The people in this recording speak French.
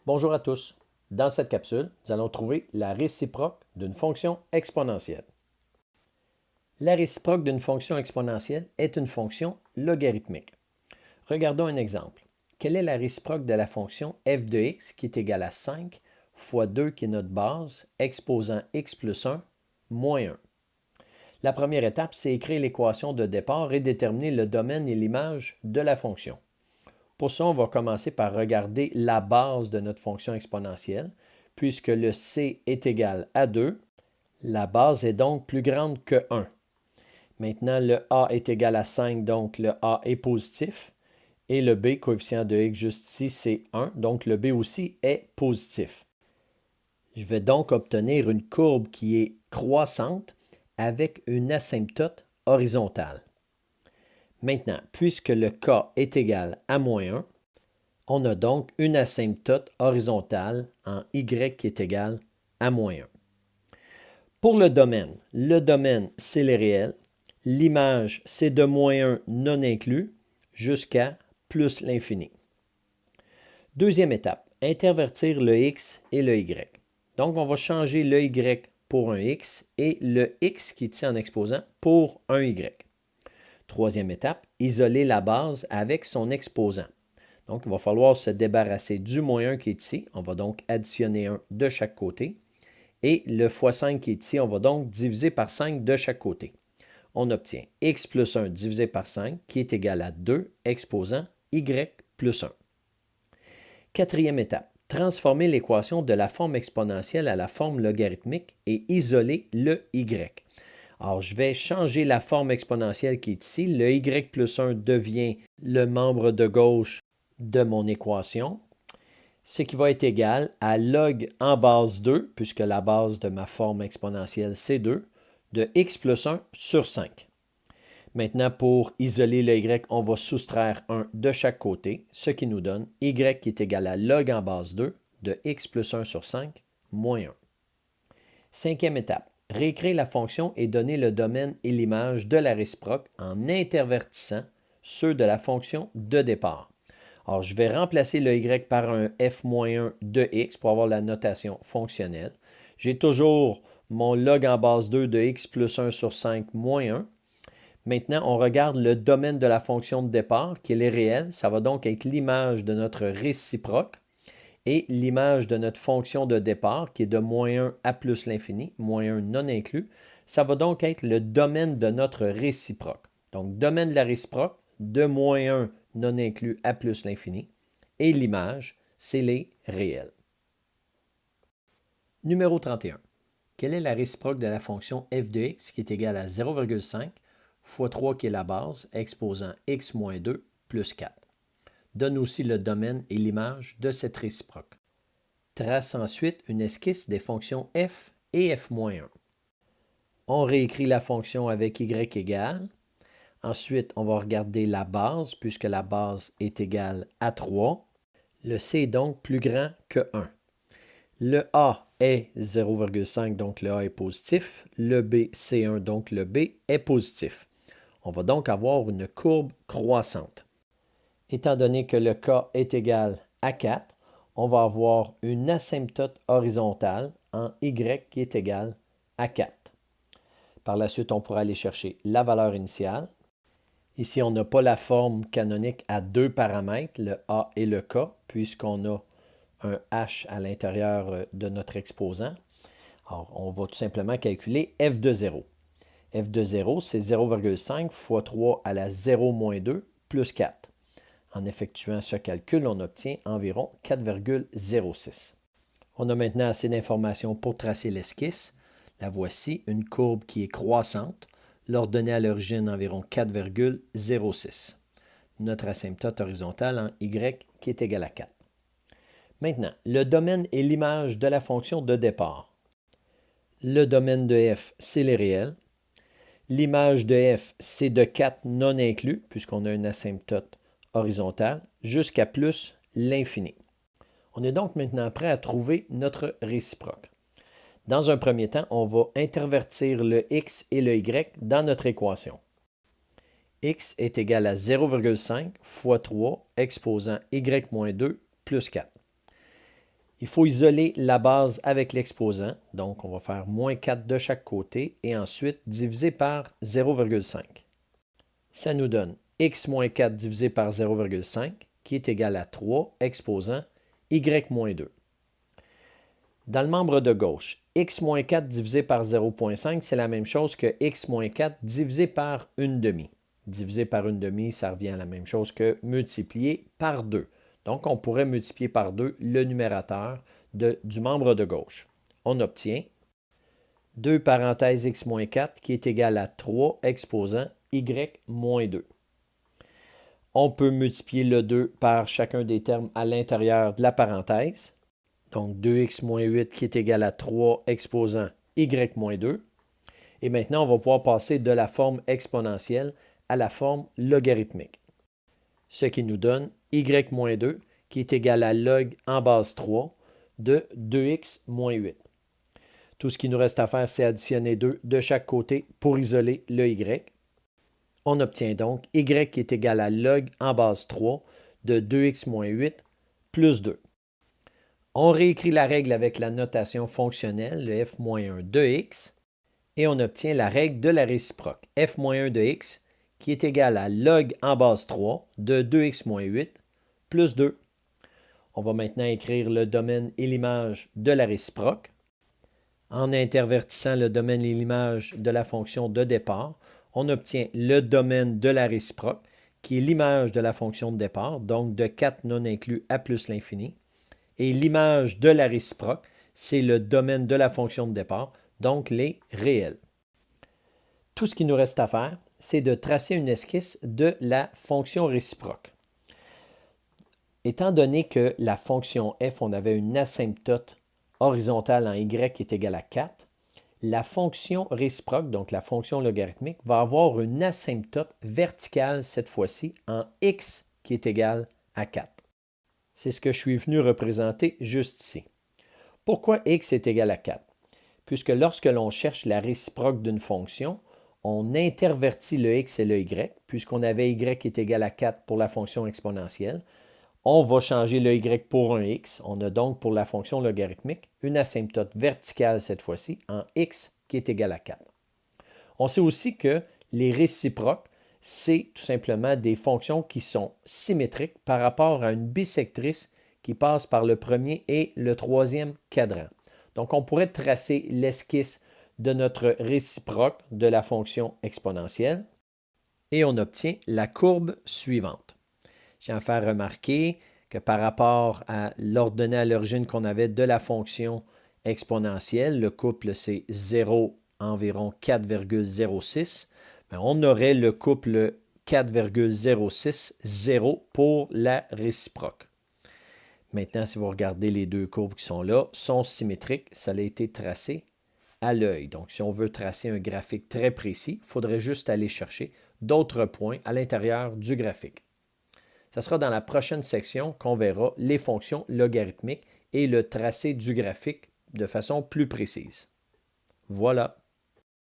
Bonjour à tous. Dans cette capsule, nous allons trouver la réciproque d'une fonction exponentielle. La réciproque d'une fonction exponentielle est une fonction logarithmique. Regardons un exemple. Quelle est la réciproque de la fonction f de x qui est égale à 5 fois 2 qui est notre base, exposant x plus 1 moins 1? La première étape, c'est écrire l'équation de départ et déterminer le domaine et l'image de la fonction. Pour ça, on va commencer par regarder la base de notre fonction exponentielle. Puisque le c est égal à 2, la base est donc plus grande que 1. Maintenant, le a est égal à 5, donc le a est positif. Et le b, coefficient de x juste ici, c'est 1, donc le b aussi est positif. Je vais donc obtenir une courbe qui est croissante avec une asymptote horizontale. Maintenant, puisque le k est égal à moins 1, on a donc une asymptote horizontale en y qui est égal à moins 1. Pour le domaine, c'est les réels. L'image, c'est de moins 1 non inclus jusqu'à plus l'infini. Deuxième étape, intervertir le x et le y. Donc, on va changer le y pour un x et le x qui est ici en exposant pour un y. Troisième étape, isoler la base avec son exposant. Donc, il va falloir se débarrasser du moins 1 qui est ici. On va donc additionner 1 de chaque côté. Et le fois 5 qui est ici, on va donc diviser par 5 de chaque côté. On obtient x plus 1 divisé par 5 qui est égal à 2 exposant y plus 1. Quatrième étape, transformer l'équation de la forme exponentielle à la forme logarithmique et isoler le y. Alors, je vais changer la forme exponentielle qui est ici. Le y plus 1 devient le membre de gauche de mon équation, ce qui va être égal à log en base 2, puisque la base de ma forme exponentielle, c'est 2, de x plus 1 sur 5. Maintenant, pour isoler le y, on va soustraire 1 de chaque côté, ce qui nous donne y qui est égal à log en base 2 de x plus 1 sur 5 moins 1. Cinquième étape, réécrire la fonction et donner le domaine et l'image de la réciproque en intervertissant ceux de la fonction de départ. Alors, je vais remplacer le y par un f-1 de x pour avoir la notation fonctionnelle. J'ai toujours mon log en base 2 de x plus 1 sur 5 moins 1. Maintenant, on regarde le domaine de la fonction de départ, qui est les réels. Ça va donc être l'image de notre réciproque et l'image de notre fonction de départ, qui est de moins 1 à plus l'infini, moins 1 non inclus. Ça va donc être le domaine de notre réciproque. Donc, domaine de la réciproque, de moins 1 non inclus à plus l'infini. Et l'image, c'est les réels. Numéro 31. Quelle est la réciproque de la fonction f de x qui est égale à 0,5 fois 3 qui est la base, exposant x moins 2 plus 4? Donne aussi le domaine et l'image de cette réciproque. Trace ensuite une esquisse des fonctions f et f-1. On réécrit la fonction avec y égale. Ensuite, on va regarder la base, puisque la base est égale à 3. Le c est donc plus grand que 1. Le a est 0,5, donc le a est positif. Le b, c'est 1, donc le b est positif. On va donc avoir une courbe croissante. Étant donné que le k est égal à 4, on va avoir une asymptote horizontale en y qui est égale à 4. Par la suite, on pourra aller chercher la valeur initiale. Ici, on n'a pas la forme canonique à deux paramètres, le a et le k, puisqu'on a un h à l'intérieur de notre exposant. Alors, on va tout simplement calculer f de 0. f de 0, c'est 0,5 fois 3 à la 0 moins 2 plus 4. En effectuant ce calcul, on obtient environ 4,06. On a maintenant assez d'informations pour tracer l'esquisse. La voici, une courbe qui est croissante, l'ordonnée à l'origine environ 4,06. Notre asymptote horizontale en y qui est égal à 4. Maintenant, le domaine et l'image de la fonction de départ. Le domaine de f, c'est les réels. L'image de f, c'est de 4 non inclus, puisqu'on a une asymptote horizontale, jusqu'à plus l'infini. On est donc maintenant prêt à trouver notre réciproque. Dans un premier temps, on va intervertir le x et le y dans notre équation. X est égal à 0,5 fois 3 exposant y moins 2 plus 4. Il faut isoler la base avec l'exposant. Donc, on va faire moins 4 de chaque côté et ensuite diviser par 0,5. Ça nous donne x moins 4 divisé par 0,5 qui est égal à 3, exposant y moins 2. Dans le membre de gauche, x moins 4 divisé par 0,5, c'est la même chose que x moins 4 divisé par 1/2. Divisé par 1/2, ça revient à la même chose que multiplier par 2. Donc, on pourrait multiplier par 2 le numérateur du membre de gauche. On obtient 2 parenthèses x moins 4 qui est égal à 3 exposant y moins 2. On peut multiplier le 2 par chacun des termes à l'intérieur de la parenthèse. Donc 2x moins 8 qui est égal à 3 exposant y moins 2. Et maintenant, on va pouvoir passer de la forme exponentielle à la forme logarithmique. Ce qui nous donne y moins 2 qui est égal à log en base 3 de 2x moins 8. Tout ce qui nous reste à faire, c'est additionner 2 de chaque côté pour isoler le y. On obtient donc y qui est égal à log en base 3 de 2x moins 8 plus 2. On réécrit la règle avec la notation fonctionnelle, le f-1 de x, et on obtient la règle de la réciproque, f-1 de x, qui est égal à log en base 3 de 2x moins 8 plus 2. On va maintenant écrire le domaine et l'image de la réciproque. En intervertissant le domaine et l'image de la fonction de départ, on obtient le domaine de la réciproque, qui est l'image de la fonction de départ, donc de 4 non inclus à plus l'infini. Et l'image de la réciproque, c'est le domaine de la fonction de départ, donc les réels. Tout ce qu'il nous reste à faire, c'est de tracer une esquisse de la fonction réciproque. Étant donné que la fonction f, on avait une asymptote horizontale en y qui est égale à 4, la fonction réciproque, donc la fonction logarithmique, va avoir une asymptote verticale cette fois-ci en x qui est égal à 4. C'est ce que je suis venu représenter juste ici. Pourquoi x est égal à 4? Puisque lorsque l'on cherche la réciproque d'une fonction, on intervertit le x et le y, puisqu'on avait y qui est égal à 4 pour la fonction exponentielle. On va changer le y pour un x. On a donc pour la fonction logarithmique une asymptote verticale cette fois-ci en x qui est égal à 4. On sait aussi que les réciproques, c'est tout simplement des fonctions qui sont symétriques par rapport à une bisectrice qui passe par le premier et le troisième cadran. Donc, on pourrait tracer l'esquisse de notre réciproque de la fonction exponentielle et on obtient la courbe suivante. Je tiens à faire remarquer que par rapport à l'ordonnée à l'origine qu'on avait de la fonction exponentielle, le couple c'est 0 environ 4,06, on aurait le couple 4,06, 0 pour la réciproque. Maintenant, si vous regardez les deux courbes qui sont là, sont symétriques, ça a été tracé à l'œil. Donc, si on veut tracer un graphique très précis, il faudrait juste aller chercher d'autres points à l'intérieur du graphique. Ce sera dans la prochaine section qu'on verra les fonctions logarithmiques et le tracé du graphique de façon plus précise. Voilà.